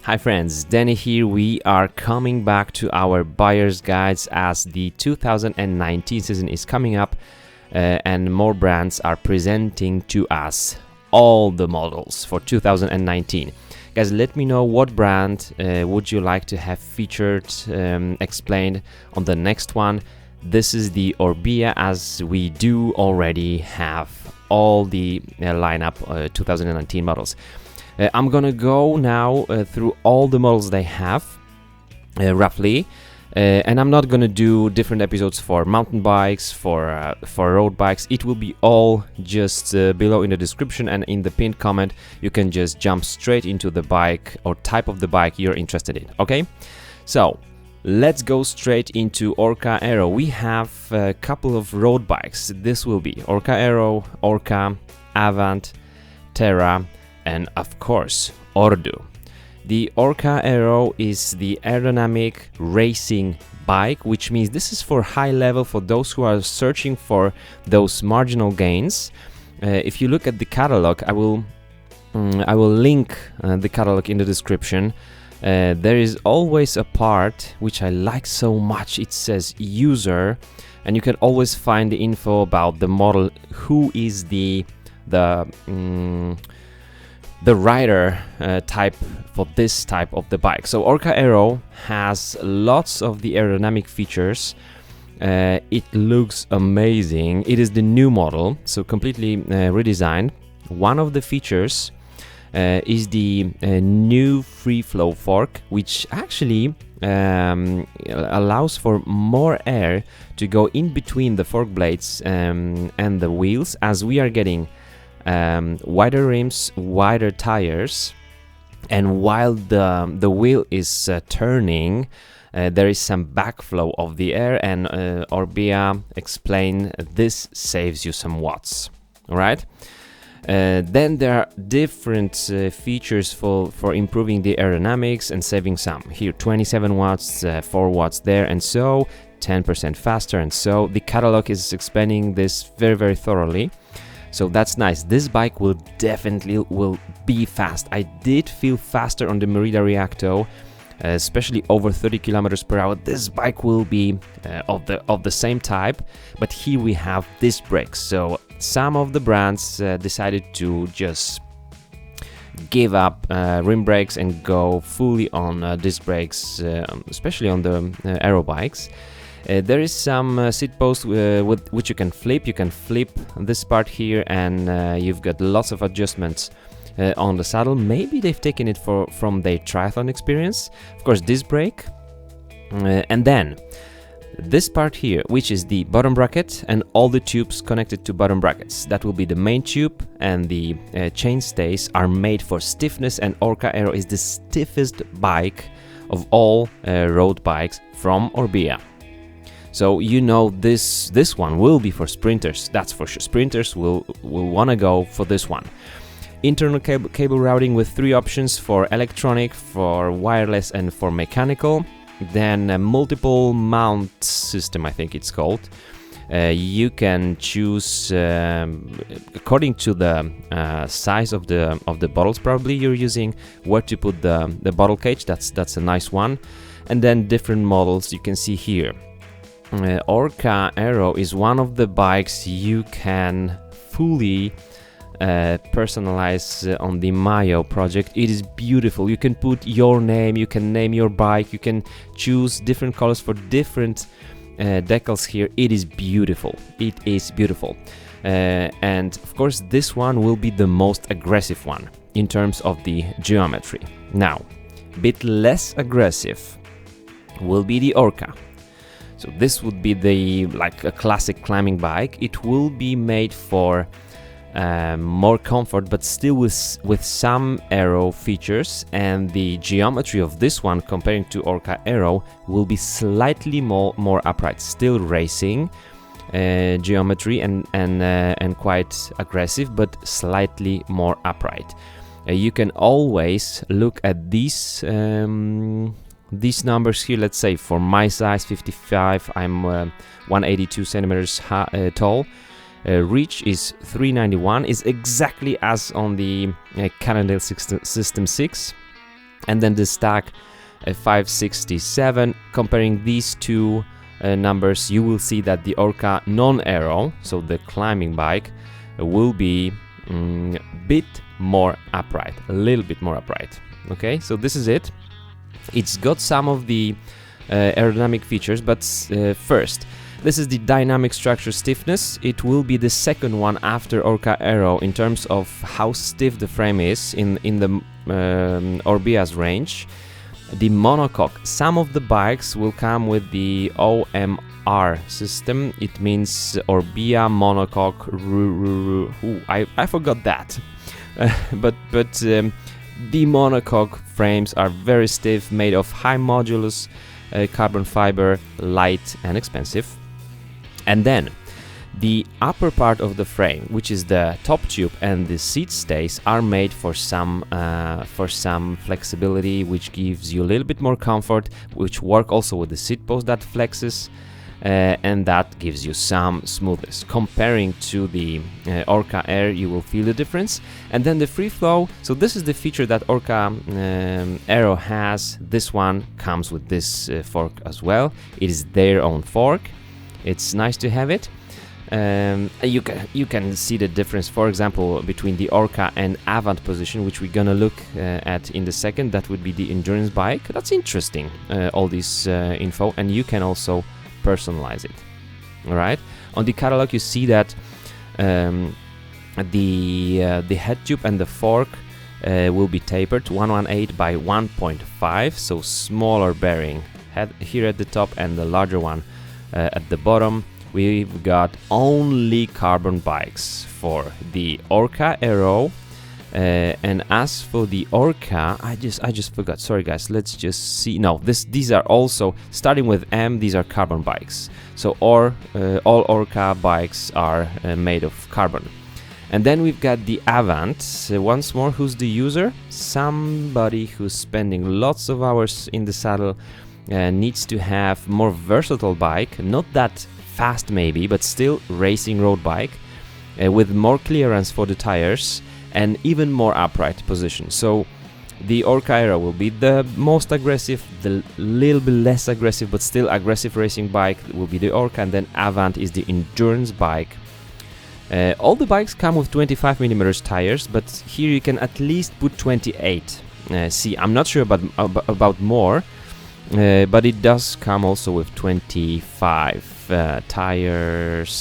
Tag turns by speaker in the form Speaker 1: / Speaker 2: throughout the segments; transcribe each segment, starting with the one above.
Speaker 1: Hi friends, Danny here. We are coming back to our buyer's guides as the 2019 season is coming up and more brands are presenting to us all the models for 2019. Guys, let me know what brand would you like to have featured, explained on the next one. This is the Orbea, as we do already have all the lineup 2019 models. I'm gonna go now through all the models they have, roughly, and I'm not gonna do different episodes for mountain bikes, for road bikes. It will be all just below in the description, and in the pinned comment you can just jump straight into the bike or type of the bike you're interested in. Okay, so let's go straight into Orca Aero. We have a couple of road bikes. This will be Orca Aero, Orca Avant, Terra, and of course Ordu. The Orca Aero is the aerodynamic racing bike, which means this is for high level, for those who are searching for those marginal gains. If you look at the catalog, I will link the catalog in the description. There is always a part which I like so much. It says user, and you can always find the info about the model, who is the rider type for this type of the bike. So Orca Aero has lots of the aerodynamic features. It looks amazing. It is the new model, so completely redesigned. One of the features is the new free flow fork, which actually allows for more air to go in between the fork blades and the wheels, as we are getting wider rims, wider tires, and while the wheel is turning, there is some backflow of the air, and Orbea explained this saves you some watts. All right. Then there are different features for improving the aerodynamics and saving some. Here 27 watts, 4 watts there, and so 10% faster, and so the catalog is explaining this very thoroughly. So that's nice. This bike will definitely be fast. I did feel faster on the Merida Reacto, especially over 30 kilometers per hour. This bike will be of the same type, but here we have disc brakes. So some of the brands decided to just give up rim brakes and go fully on disc brakes, especially on the aero bikes. There is some seat post with which you can flip. You can flip this part here, and you've got lots of adjustments on the saddle. Maybe they've taken it from their triathlon experience. Of course, disc brake, and then this part here, which is the bottom bracket and all the tubes connected to bottom brackets. That will be the main tube, and the chainstays are made for stiffness, and Orca Aero is the stiffest bike of all road bikes from Orbea. So you know this one will be for sprinters, that's for sure. Sprinters will want to go for this one. Internal cable routing with 3 options for electronic, for wireless, and for mechanical. Then a multiple mount system, I think it's called. You can choose according to the size of the bottles probably you're using, where to put the bottle cage. That's a nice one. And then different models you can see here. Orca Aero is one of the bikes you can fully personalize on the Mayo project. It is beautiful. You can put your name, you can name your bike, you can choose different colors for different decals here. It is beautiful. It is beautiful. And of course this one will be the most aggressive one in terms of the geometry. Now, a bit less aggressive will be the Orca. So this would be like a classic climbing bike. It will be made for more comfort, but still with some aero features, and the geometry of this one comparing to Orca Aero will be slightly more upright. Still racing geometry and quite aggressive, but slightly more upright. You can always look at these numbers here. Let's say for my size, 55, I'm 182 centimeters tall. Reach is 391, is exactly as on the Cannondale System 6. and then the stack 567. Comparing these two numbers, you will see that the Orca non-aero, so the climbing bike, will be a bit more upright, a little bit more upright. Okay, so this is it. It's got some of the aerodynamic features, but first, this is the dynamic structure stiffness. It will be the second one after Orca Aero in terms of how stiff the frame is in the Orbea's range. The monocoque, some of the bikes will come with the OMR system. It means Orbea monocoque. I forgot that. but the monocoque frames are very stiff, made of high modulus carbon fiber, light and expensive. And then the upper part of the frame, which is the top tube and the seat stays, are made for some flexibility, which gives you a little bit more comfort, which work also with the seat post that flexes, and that gives you some smoothness. Comparing to the Orca Air, you will feel the difference. And then the free flow, so this is the feature that Orca Aero has. This one comes with this fork as well. It is their own fork. It's nice to have it. You can see the difference, for example, between the Orca and Avant position, which we're gonna look at in the second. That would be the endurance bike. That's interesting, all this info, and you can also personalize it. All right. On the catalog, you see that the head tube and the fork will be tapered 118 by 1.5, so smaller bearing head here at the top and the larger one at the bottom. We've got only carbon bikes for the Orca Aero, and as for the Orca, I just forgot. Sorry guys, let's just see. No, these are also starting with M. These are carbon bikes. So all Orca bikes are made of carbon. And then we've got the Avant. Once more, who's the user? Somebody who's spending lots of hours in the saddle, needs to have more versatile bike, not that fast maybe, but still racing road bike, with more clearance for the tires and even more upright position. So the Orca Aero will be the most aggressive, the little bit less aggressive but still aggressive racing bike will be the Orca, and then Avant is the endurance bike. All the bikes come with 25mm tires, but here you can at least put 28. See, I'm not sure about more, but it does come also with 25 tires.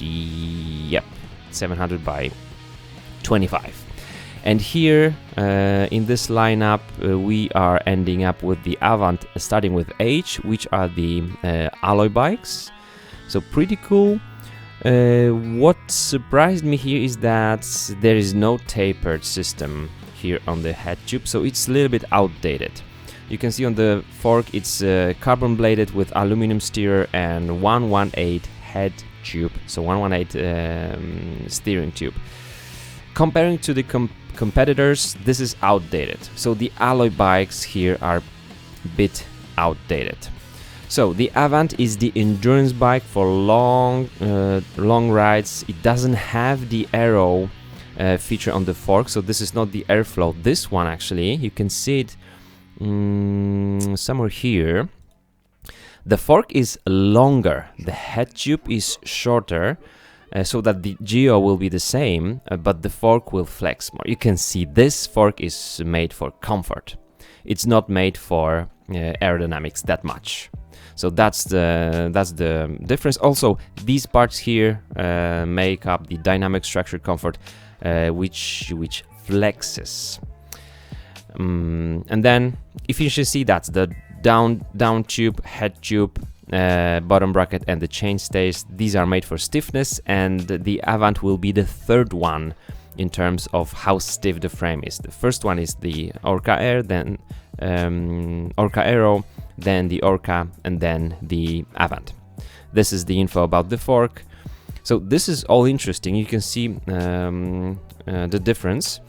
Speaker 1: Yep, 700 by 25. And here in this lineup we are ending up with the Avant, starting with H, which are the alloy bikes. So pretty cool. What surprised me here is that there is no tapered system here on the head tube, so it's a little bit outdated. You can see on the fork it's carbon bladed with aluminum steerer and 118 head tube, so 118 steering tube. Comparing to the competitors, this is outdated. So the alloy bikes here are a bit outdated. So the Avant is the endurance bike for long rides. It doesn't have the Aero feature on the fork, so this is not the airflow. This one actually, you can see it somewhere here. The fork is longer, the head tube is shorter, so that the geo will be the same, but the fork will flex more. You can see this fork is made for comfort. It's not made for aerodynamics that much. So that's the difference. Also, these parts here make up the dynamic structure comfort, which flexes. And then if you should see, that's the down tube, head tube, bottom bracket and the chain stays. These are made for stiffness, and the Avant will be the third one in terms of how stiff the frame is. The first one is the Orca Air, then Orca Aero, then the Orca, and then the Avant. This is the info about the fork. So this is all interesting. You can see the difference,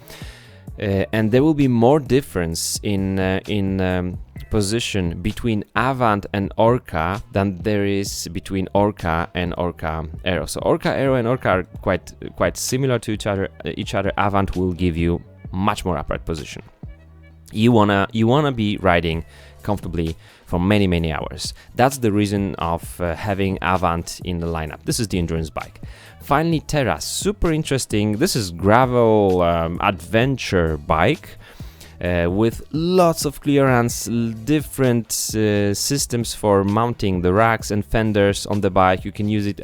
Speaker 1: and there will be more difference in position between Avant and Orca than there is between Orca and Orca Aero. So Orca Aero and Orca are quite similar to each other. Avant will give you much more upright position. You wanna be riding comfortably for many hours. That's the reason of having Avant in the lineup. This is the endurance bike. Finally, Terra, super interesting. This is gravel adventure bike with lots of clearance, different systems for mounting the racks and fenders on the bike. You can use it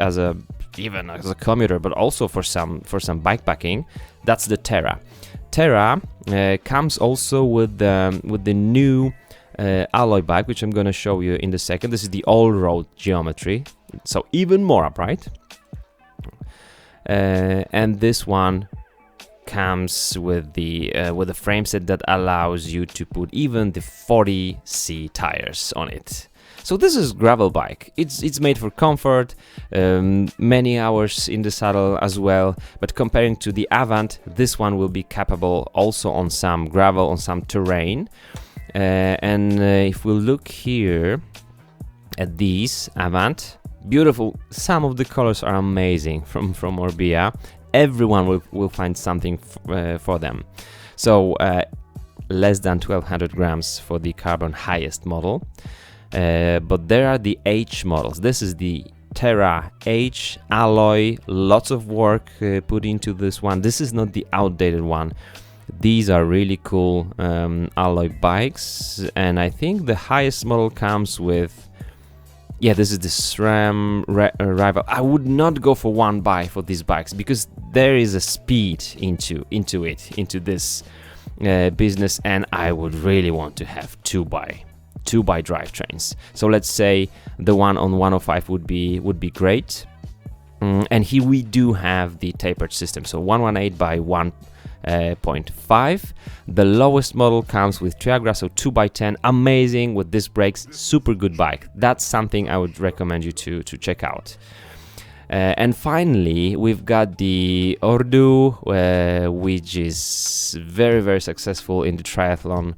Speaker 1: even as a commuter, but also for some bikepacking. That's the Terra. Terra comes also with the new alloy bike, which I'm gonna show you in a second. This is the all-road geometry, so even more upright. And this one comes with the frame set that allows you to put even the 40C tires on it. So this is gravel bike. It's made for comfort, many hours in the saddle as well. But comparing to the Avant, this one will be capable also on some gravel, on some terrain. If we look here at these Avant, beautiful. Some of the colors are amazing from Orbea. Everyone will find something for them. So less than 1200 grams for the carbon highest model. But there are the H models. This is the Terra H alloy. Lots of work put into this one. This is not the outdated one. These are really cool alloy bikes, and I think the highest model comes with, yeah, this is the SRAM rival. I would not go for one buy for these bikes because there is a speed into this business, and I would really want to have two by drivetrains. So let's say the one on 105 would be great. And here we do have the tapered system, so 118 by 1.5. The lowest model comes with Triagra, so 2x10, amazing with disc brakes, super good bike. That's something I would recommend you to check out. And finally, we've got the Ordu, which is very successful in the triathlon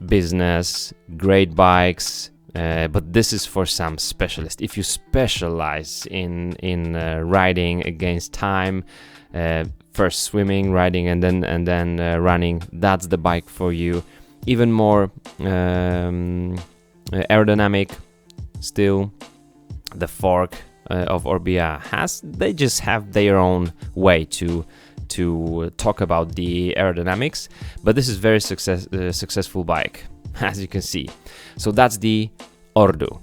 Speaker 1: business. Great bikes, but this is for some specialists. If you specialize in riding against time, first swimming, riding, and then running, that's the bike for you. Even more aerodynamic. Still, the fork of Orbea they just have their own way to talk about the aerodynamics, but this is very successful bike, as you can see. So that's the Ordu.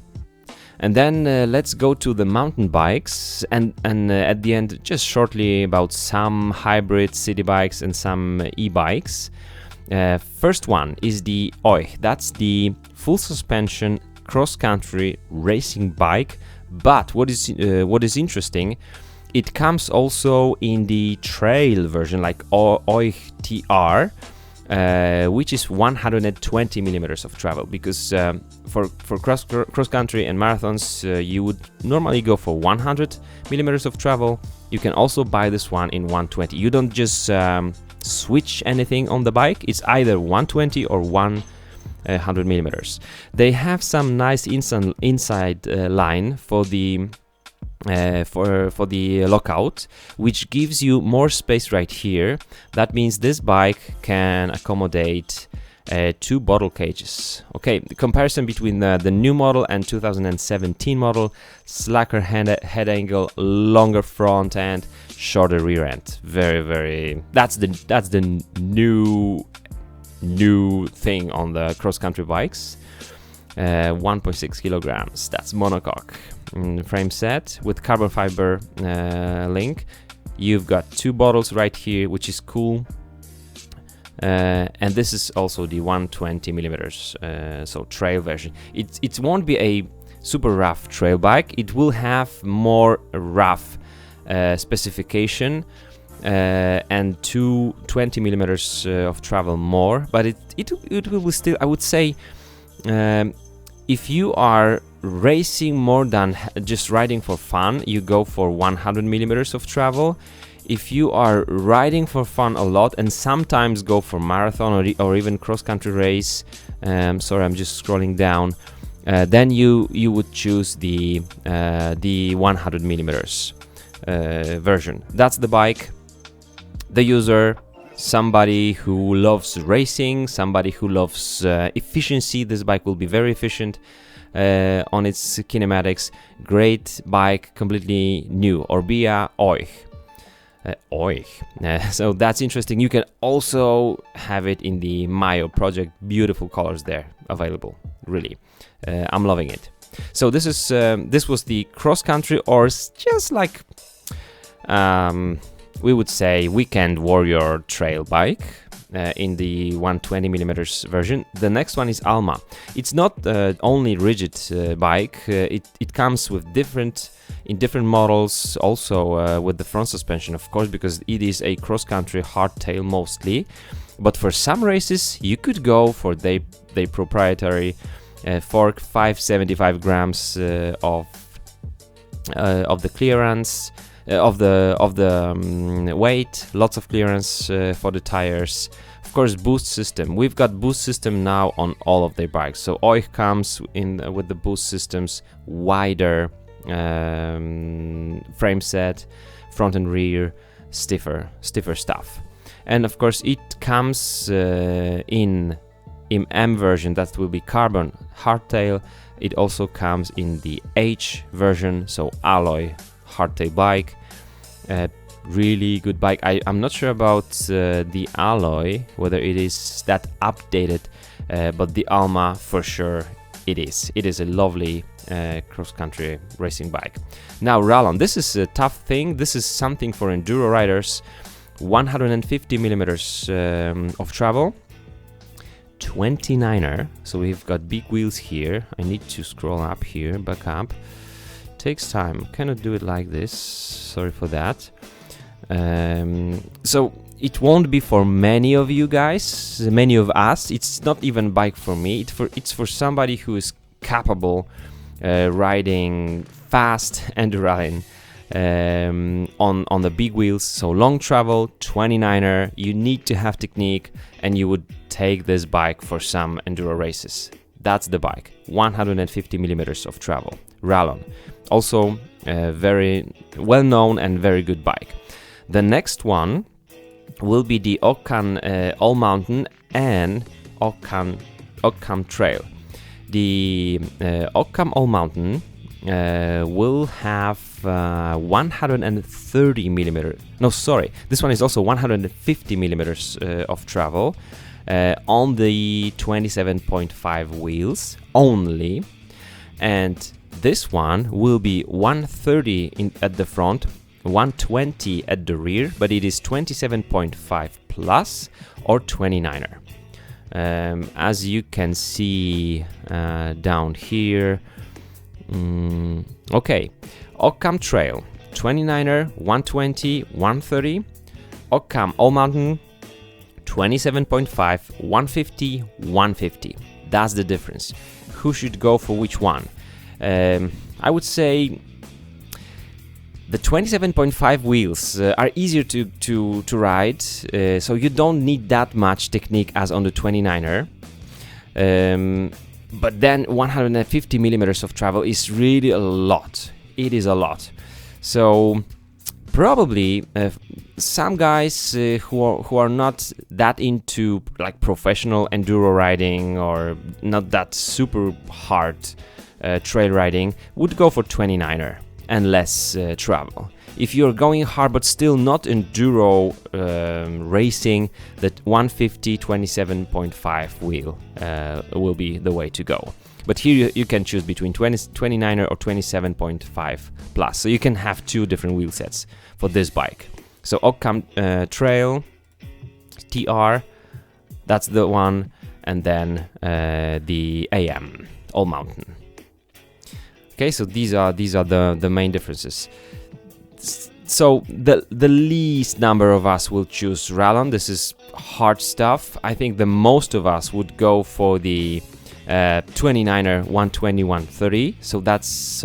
Speaker 1: And then let's go to the mountain bikes, and at the end, just shortly about some hybrid city bikes and some e-bikes. First one is the Oiz. That's the full suspension cross-country racing bike. But what is interesting, it comes also in the trail version, like Orbea TR, which is 120 millimeters of travel, because for cross country and marathons you would normally go for 100 millimeters of travel. You can also buy this one in 120. You don't just switch anything on the bike. It's either 120 or 100 millimeters. They have some nice inside line for the lockout, which gives you more space right here. That means this bike can accommodate 2 bottle cages. Okay, the comparison between the new model and 2017 model: slacker head angle, longer front end, shorter rear end. Very. That's the new thing on the cross-country bikes. 1.6 kilograms. That's monocoque frame set with carbon fiber link. You've got 2 bottles right here, which is cool. And this is also the 120 millimeters, so trail version. It won't be a super rough trail bike. It will have more rough specification. And 20 millimeters of travel more, but it will still, I would say, if you are racing more than just riding for fun, you go for 100 millimeters of travel. If you are riding for fun a lot and sometimes go for marathon or even cross-country race, sorry, I'm just scrolling down, then you would choose the 100 millimeters version. That's the bike. The user, somebody who loves racing, somebody who loves efficiency. This bike will be very efficient on its kinematics. Great bike, completely new. Orbea Oiz. So that's interesting. You can also have it in the Mayo project. Beautiful colors there available. Really, I'm loving it. So this is this was the cross country, or just like we would say weekend warrior trail bike in the 120mm version. The next one is Alma. It's not only rigid bike. It comes with different models, also with the front suspension, of course, because it is a cross-country hardtail mostly. But for some races, you could go for their proprietary fork, 575 grams of the clearance, of the weight, lots of clearance for the tires. Of course, boost system. We've got boost system now on all of their bikes. So Oiz comes in with the boost systems, wider frame set, front and rear, stiffer stuff. And of course it comes in M version, that will be carbon hardtail. It also comes in the H version, so alloy hardtail bike. Really good bike. I'm not sure about the alloy, whether it is that updated, but the Alma for sure it is. It is a lovely cross-country racing bike. Now Rallon, this is a tough thing. This is something for enduro riders. 150mm of travel, 29er. So we've got big wheels here. I need to scroll up here, back up. Takes time. Cannot do it like this. Sorry for that. So it won't be for many of you guys, many of us. It's not even a bike for me. It's for somebody who is capable riding fast enduro on the big wheels. So long travel, 29er. You need to have technique, and you would take this bike for some enduro races. That's the bike. 150mm of travel. Rallon. Also very well known and very good bike. The next one will be the Occam All Mountain and Occam Trail. The Occam All Mountain will have 130mm. No, sorry. This one is also 150mm of travel on the 27.5 wheels only, and this one will be 130 at the front, 120 at the rear, but it is 27.5 plus or 29er. As you can see down here. Okay, Occam Trail, 29er, 120, 130. Occam All Mountain, 27.5, 150, 150. That's the difference. Who should go for which one? I would say the 27.5 wheels are easier to ride, so you don't need that much technique as on the 29er. But then 150mm of travel is really a lot. It is a lot. So probably some guys who are not that into like professional enduro riding or not that super hard trail riding would go for 29er and less travel. If you're going hard but still not enduro racing, that 150 27.5 wheel will be the way to go. But here you can choose between 29er or 27.5 plus. So you can have two different wheel sets for this bike. So Occam Trail TR, that's the one, and then the AM All Mountain. Okay, so these are the main differences. So the least number of us will choose Rallon. This is hard stuff. I think the most of us would go for the 29er 120 130. So that's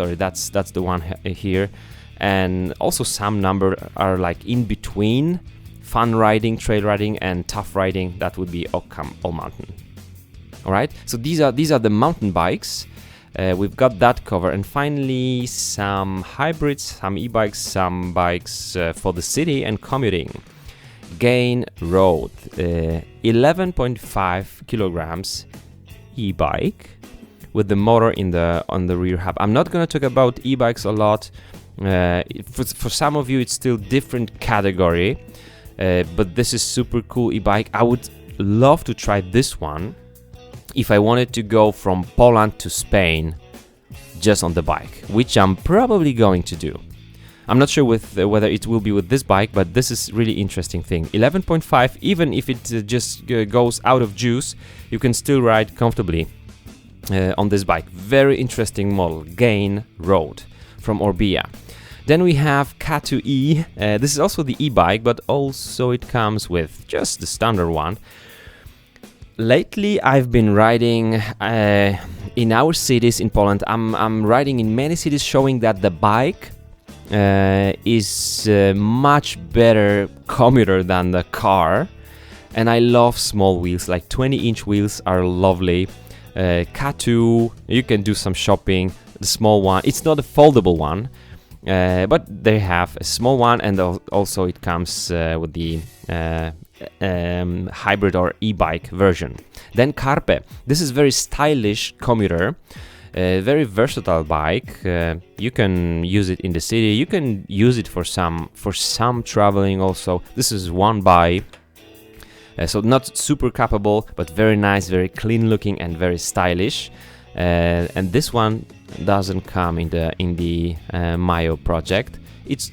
Speaker 1: the one here. And also some number are like in between fun riding, trail riding, and tough riding. That would be Occam All Mountain. All right. So these are the mountain bikes. We've got that cover, and finally some hybrids, some e-bikes, some bikes for the city and commuting. Again, road, 11.5 kilograms e-bike with the motor on the rear hub. I'm not gonna talk about e-bikes a lot. For some of you it's still different category, but this is super cool e-bike. I would love to try this one if I wanted to go from Poland to Spain just on the bike, which I'm probably going to do. I'm not sure with whether it will be with this bike, but this is really interesting thing. 11.5, even if it just goes out of juice, you can still ride comfortably on this bike. Very interesting model, Gain Road from Orbea. Then we have Katu E. This is also the e-bike, but also it comes with just the standard one. Lately, I've been riding in our cities in Poland. I'm riding in many cities, showing that the bike is much better commuter than the car. And I love small wheels, like 20-inch wheels are lovely. Katu, you can do some shopping. The small one, it's not a foldable one, but they have a small one, and also it comes with the hybrid or e-bike version. Then Carpe. This is very stylish commuter, very versatile bike. You can use it in the city. You can use it for some traveling also. This is one buy, so not super capable, but very nice, very clean looking, and very stylish. And this one doesn't come in the Mayo project. It's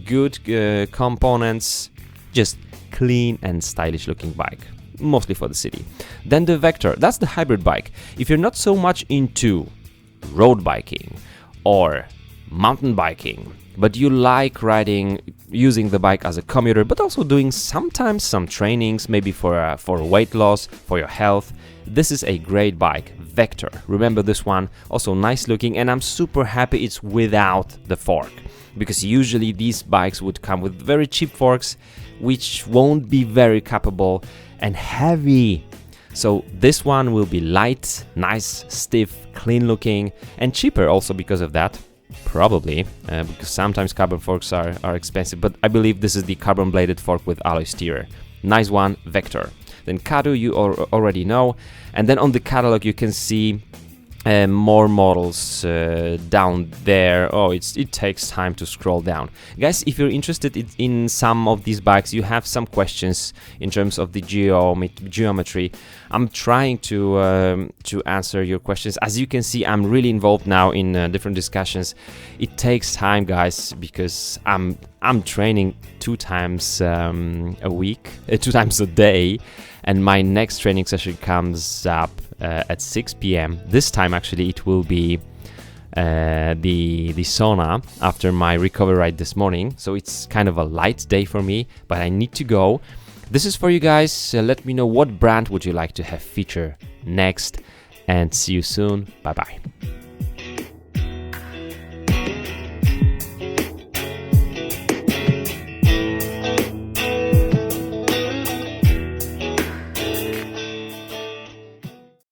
Speaker 1: good components, just clean and stylish looking bike, mostly for the city. Then the Vector, that's the hybrid bike. If you're not so much into road biking or mountain biking, but you like riding, using the bike as a commuter, but also doing sometimes some trainings, maybe for weight loss, for your health, this is a great bike, Vector. Remember this one, also nice looking, and I'm super happy it's without the fork, because usually these bikes would come with very cheap forks, which won't be very capable and heavy. So this one will be light, nice, stiff, clean looking, and cheaper also because of that. Probably, because sometimes carbon forks are expensive, but I believe this is the carbon bladed fork with alloy steerer. Nice one, Vector. Then Katu, you already know. And then on the catalog you can see more models down there. Oh, it takes time to scroll down. Guys, if you're interested in some of these bikes, you have some questions in terms of the geometry, I'm trying to answer your questions. As you can see, I'm really involved now in different discussions. It takes time, guys, because I'm training 2 times a week, 2 times a day, and my next training session comes up at 6 p.m. This time actually it will be the sauna after my recovery ride this morning, so it's kind of a light day for me, but I need to go. This is for you guys. Let me know what brand would you like to have feature next, and see you soon. Bye bye.